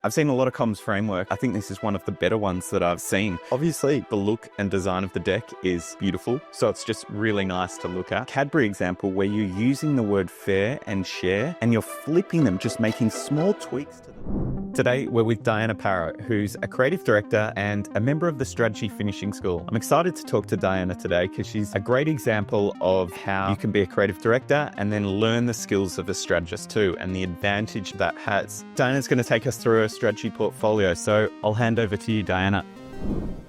I've seen a lot of comms framework. I think this is one of the better ones that I've seen. Obviously, the look and design of the deck is beautiful, so it's just really nice to look at. Cadbury example, where you're using the word fair and share, and you're flipping them, just making small tweaks to them. Today, we're with Diana Parra, who's a creative director and a member of the Strategy Finishing School. I'm excited to talk to Diana today because she's a great example of how you can be a creative director and then learn the skills of a strategist too, and the advantage that has. Diana's going to take us through her strategy portfolio, so I'll hand over to you, Diana.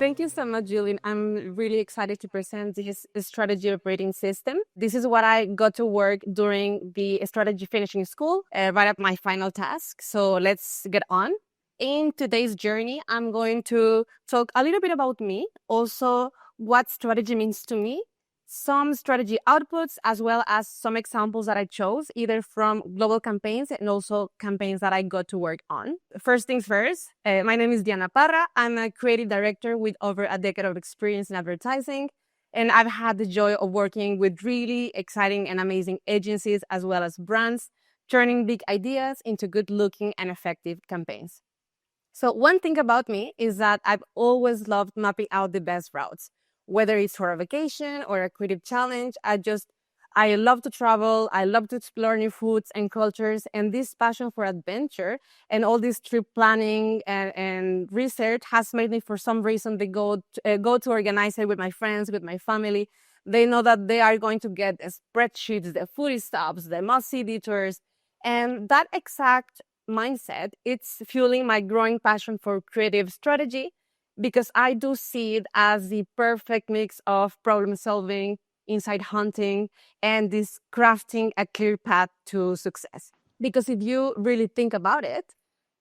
Thank you so much, Julian. I'm really excited to present this strategy operating system. This is what I got to work during the strategy finishing school, right at my final task. So let's get on. In today's journey, I'm going to talk a little bit about me, also what strategy means to me, some strategy outputs, as well as some examples that I chose, either from global campaigns and also campaigns that I got to work on. First things first, my name is Diana Parra. I'm a creative director with over a decade of experience in advertising, and I've had the joy of working with really exciting and amazing agencies as well as brands, turning big ideas into good-looking and effective campaigns. So one thing about me is that I've always loved mapping out the best routes. Whether it's for a vacation or a creative challenge, I love to travel, I love to explore new foods and cultures, and this passion for adventure and all this trip planning and research has made me, for some reason, go to organize it with my friends, with my family. They know that they are going to get the spreadsheets, the foodie stops, the must-see detours, and that exact mindset, it's fueling my growing passion for creative strategy, because I do see it as the perfect mix of problem solving, insight hunting, and this crafting a clear path to success. Because if you really think about it,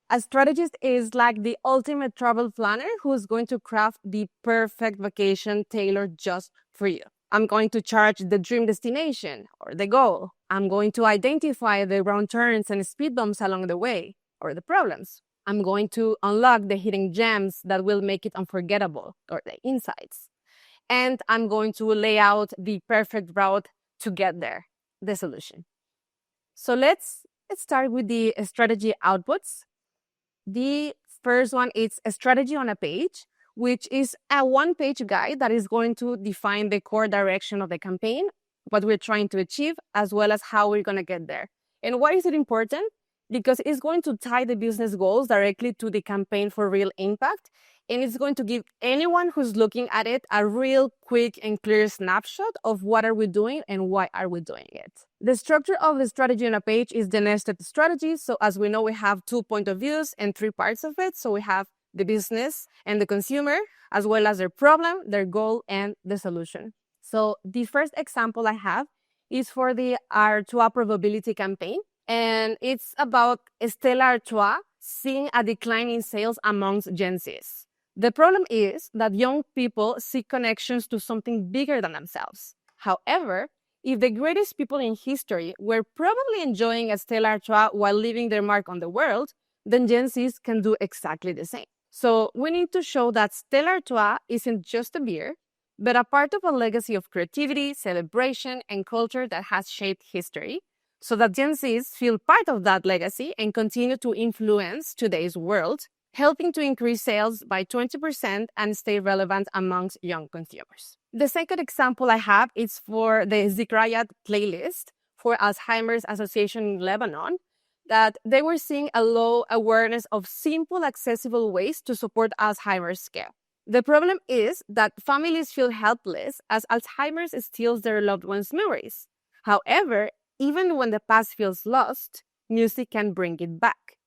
a strategist is like the ultimate travel planner who's going to craft the perfect vacation tailored just for you. I'm going to chart the dream destination or the goal. I'm going to identify the wrong turns and speed bumps along the way or the problems. I'm going to unlock the hidden gems that will make it unforgettable, or the insights. And I'm going to lay out the perfect route to get there, the solution. So let's start with the strategy outputs. The first one is a strategy on a page, which is a one-page guide that is going to define the core direction of the campaign, what we're trying to achieve, as well as how we're going to get there. And why is it important? Because it's going to tie the business goals directly to the campaign for real impact. And it's going to give anyone who's looking at it a real quick and clear snapshot of what are we doing and why are we doing it. The structure of the strategy on a page is the nested strategy. So as we know, we have 2 points of views and 3 parts of it. So we have the business and the consumer, as well as their problem, their goal, and the solution. So the first example I have is for the Artois probability campaign. And it's about Stella Artois seeing a decline in sales amongst Gen Zs. The problem is that young people seek connections to something bigger than themselves. However, if the greatest people in history were probably enjoying a Stella Artois while leaving their mark on the world, then Gen Zs can do exactly the same. So we need to show that Stella Artois isn't just a beer, but a part of a legacy of creativity, celebration, and culture that has shaped history, so that Gen Zs feel part of that legacy and continue to influence today's world, helping to increase sales by 20% and stay relevant amongst young consumers. The second example I have is for the Zikrayat playlist for Alzheimer's Association in Lebanon, that they were seeing a low awareness of simple, accessible ways to support Alzheimer's care. The problem is that families feel helpless as Alzheimer's steals their loved ones' memories. However, even when the past feels lost, music can bring it back.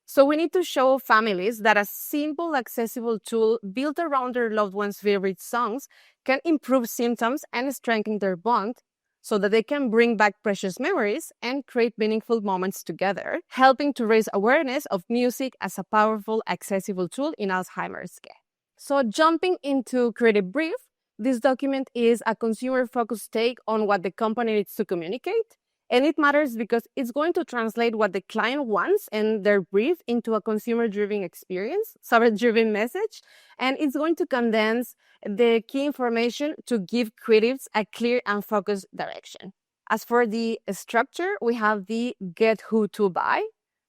So we need to show families that a simple, accessible tool built around their loved ones' favorite songs can improve symptoms and strengthen their bond, so that they can bring back precious memories and create meaningful moments together, helping to raise awareness of music as a powerful, accessible tool in Alzheimer's care. So jumping into Creative Brief, this document is a consumer-focused take on what the company needs to communicate. And it matters because it's going to translate what the client wants and their brief into a consumer-driven experience, driven message, and it's going to condense the key information to give creatives a clear and focused direction. As for the structure, we have the get who to buy,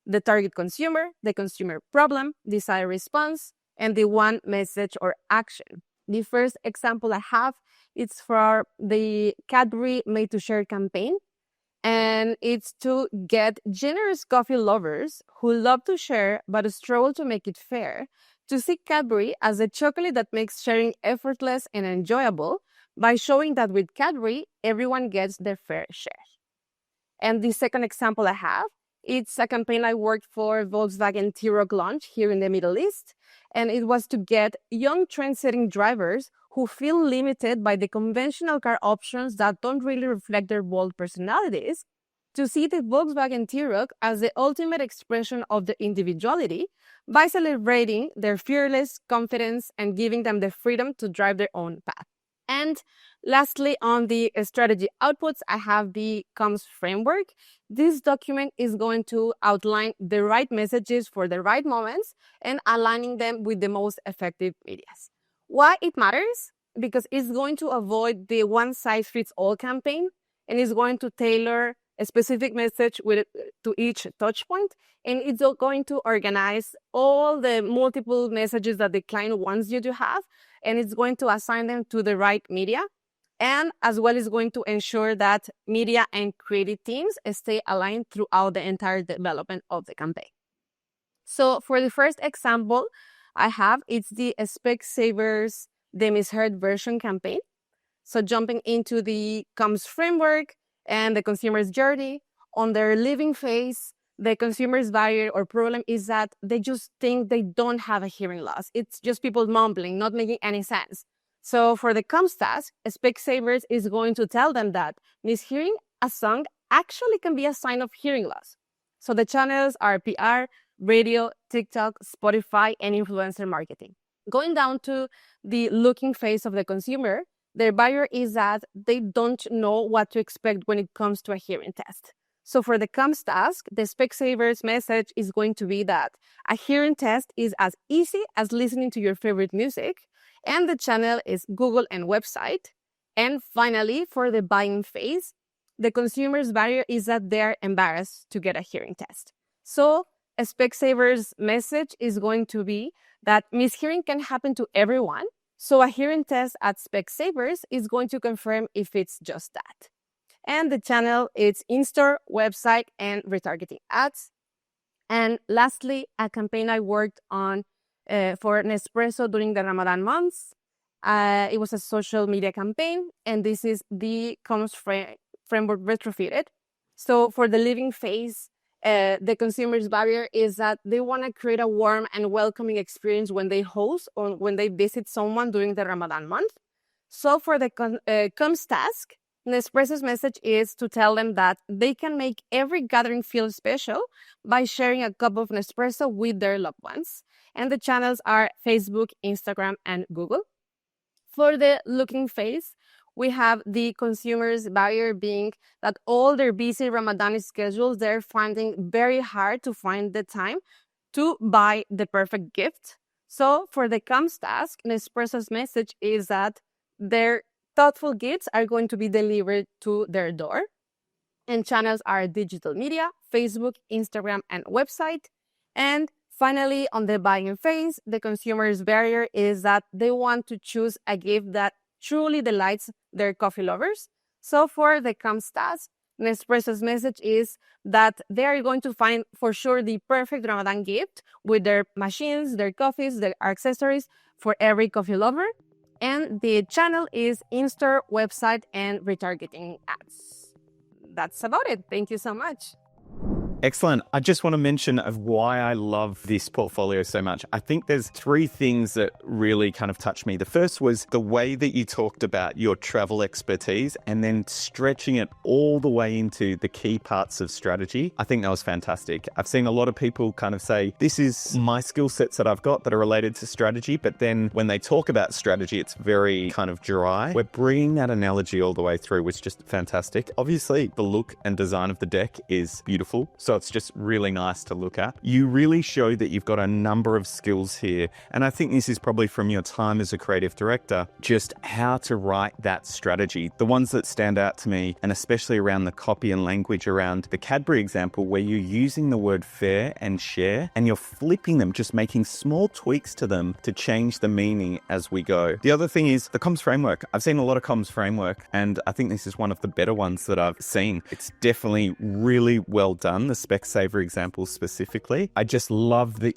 the target consumer, the consumer problem, desired response, and the one message or action. The first example I have is for the Cadbury Made to Share campaign. And it's to get generous coffee lovers who love to share but struggle to make it fair to see Cadbury as a chocolate that makes sharing effortless and enjoyable by showing that with Cadbury, everyone gets their fair share. And the second example I have, it's a campaign I worked for Volkswagen T-Roc launch here in the Middle East. And it was to get young trend-setting drivers who feel limited by the conventional car options that don't really reflect their bold personalities to see the Volkswagen T-Roc as the ultimate expression of their individuality by celebrating their fearless confidence and giving them the freedom to drive their own path. And lastly, on the strategy outputs, I have the comms framework. This document is going to outline the right messages for the right moments and aligning them with the most effective medias. Why it matters? Because it's going to avoid the one-size-fits-all campaign and it's going to tailor a specific message to each touch point, and it's going to organize all the multiple messages that the client wants you to have, and it's going to assign them to the right media, and as well is going to ensure that media and creative teams stay aligned throughout the entire development of the campaign. So for the first example I have, it's the Specsavers The Misheard Version campaign. So jumping into the comms framework and the consumer's journey, on their living phase, the consumer's barrier or problem is that they just think they don't have a hearing loss. It's just people mumbling, not making any sense. So for the comms task, Specsavers is going to tell them that mishearing a song actually can be a sign of hearing loss. So the channels are PR, radio, TikTok, Spotify, and influencer marketing. Going down to the looking phase of the consumer, their barrier is that they don't know what to expect when it comes to a hearing test. So for the comms task, the Specsavers message is going to be that a hearing test is as easy as listening to your favorite music, and the channel is Google and website. And finally, for the buying phase, the consumer's barrier is that they're embarrassed to get a hearing test. So a Specsavers message is going to be that mishearing can happen to everyone. So a hearing test at Specsavers is going to confirm if it's just that. And the channel is in-store, website, and retargeting ads. And lastly, a campaign I worked on for Nespresso during the Ramadan months. It was a social media campaign, and this is the comms framework retrofitted. So for the living phase, the consumer's barrier is that they want to create a warm and welcoming experience when they host or when they visit someone during the Ramadan month. So for the comms task, Nespresso's message is to tell them that they can make every gathering feel special by sharing a cup of Nespresso with their loved ones. And the channels are Facebook, Instagram, and Google. For the looking phase, we have the consumer's barrier being that all their busy Ramadan schedules, they're finding very hard to find the time to buy the perfect gift. So for the comms task, Nespresso's message is that their thoughtful gifts are going to be delivered to their door. And channels are digital media, Facebook, Instagram, and website. And finally, on the buying phase, the consumer's barrier is that they want to choose a gift that truly delights their coffee lovers. So for the comms task, Nespresso's message is that they are going to find for sure the perfect Ramadan gift with their machines, their coffees, their accessories for every coffee lover. And the channel is in-store, website, and retargeting ads. That's about it. Thank you so much. Excellent. I just want to mention of why I love this portfolio so much. I think there's three things that really kind of touched me. The first was the way that you talked about your travel expertise and then stretching it all the way into the key parts of strategy. I think that was fantastic. I've seen a lot of people kind of say, this is my skill sets that I've got that are related to strategy. But then when they talk about strategy, it's very kind of dry. We're bringing that analogy all the way through, which is just fantastic. Obviously, the look and design of the deck is beautiful. So it's just really nice to look at. You really show that you've got a number of skills here. And I think this is probably from your time as a creative director, just how to write that strategy. The ones that stand out to me, and especially around the copy and language around the Cadbury example, where you're using the word fair and share, and you're flipping them, just making small tweaks to them to change the meaning as we go. The other thing is the comms framework. I've seen a lot of comms framework, and I think this is one of the better ones that I've seen. It's definitely really well done, the Specsavor example specifically. I just love that,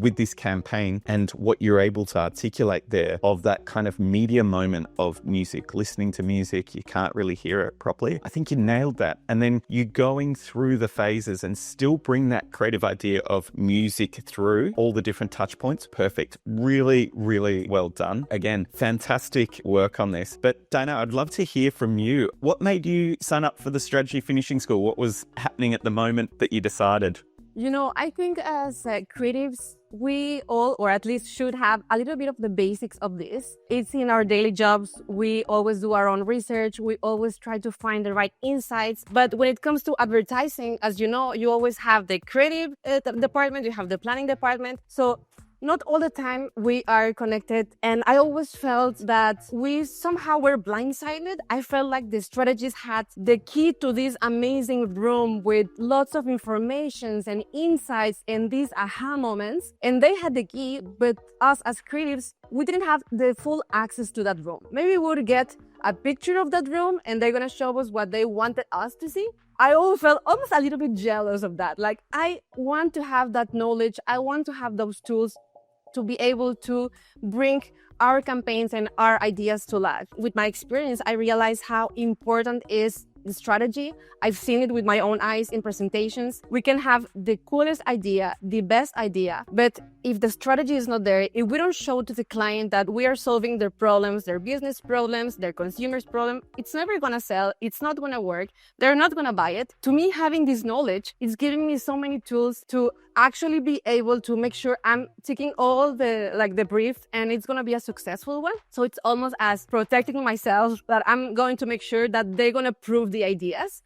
with this campaign and what you're able to articulate there of that kind of media moment of music, listening to music, you can't really hear it properly. I think you nailed that. And then you going through the phases and still bring that creative idea of music through all the different touch points. Perfect. Really, really well done. Again, fantastic work on this. But Dana, I'd love to hear from you. What made you sign up for the Strategy Finishing School? What was happening at the moment that you decided? I think as creatives, we all, or at least should have a little bit of the basics of this. It's in our daily jobs. We always do our own research. We always try to find the right insights. But when it comes to advertising, as you know, you always have the creative department, you have the planning department. So not all the time we are connected, and I always felt that we somehow were blindsided. I felt like the strategists had the key to this amazing room with lots of informations and insights and these aha moments, and they had the key, but us as creatives, we didn't have the full access to that room. Maybe we would get a picture of that room and they're gonna show us what they wanted us to see. I always felt almost a little bit jealous of that. Like, I want to have that knowledge. I want to have those tools to be able to bring our campaigns and our ideas to life. With my experience, I realized how important is the strategy. I've seen it with my own eyes in presentations. We can have the coolest idea, the best idea, but if the strategy is not there, if we don't show to the client that we are solving their problems, their business problems, their consumers' problem, it's never gonna sell, it's not gonna work, they're not gonna buy it. To me, having this knowledge is giving me so many tools to actually be able to make sure I'm taking all the brief and it's gonna be a successful one. So it's almost as protecting myself, that I'm going to make sure that they're gonna prove the ideas.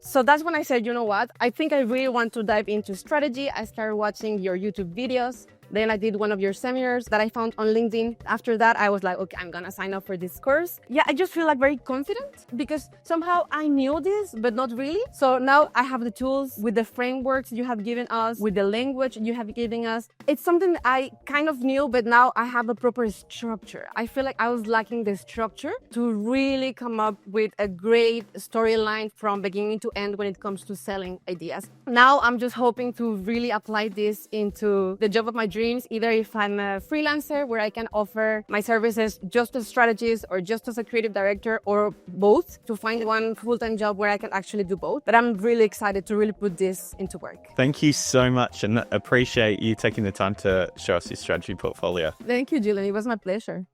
So that's when I said, you know what, I think I really want to dive into strategy. I started watching your YouTube videos. Then I did one of your seminars that I found on LinkedIn. After that, I was like, okay, I'm gonna sign up for this course. Yeah, I just feel like very confident because somehow I knew this, but not really. So now I have the tools with the frameworks you have given us, with the language you have given us. It's something I kind of knew, but now I have a proper structure. I feel like I was lacking the structure to really come up with a great storyline from beginning to end when it comes to selling ideas. Now I'm just hoping to really apply this into the job of my dreams. Either if I'm a freelancer where I can offer my services just as strategist or just as a creative director, or both, to find one full-time job where I can actually do both. But I'm really excited to really put this into work. Thank you so much, and appreciate you taking the time to show us your strategy portfolio. Thank you, Julian. It was my pleasure.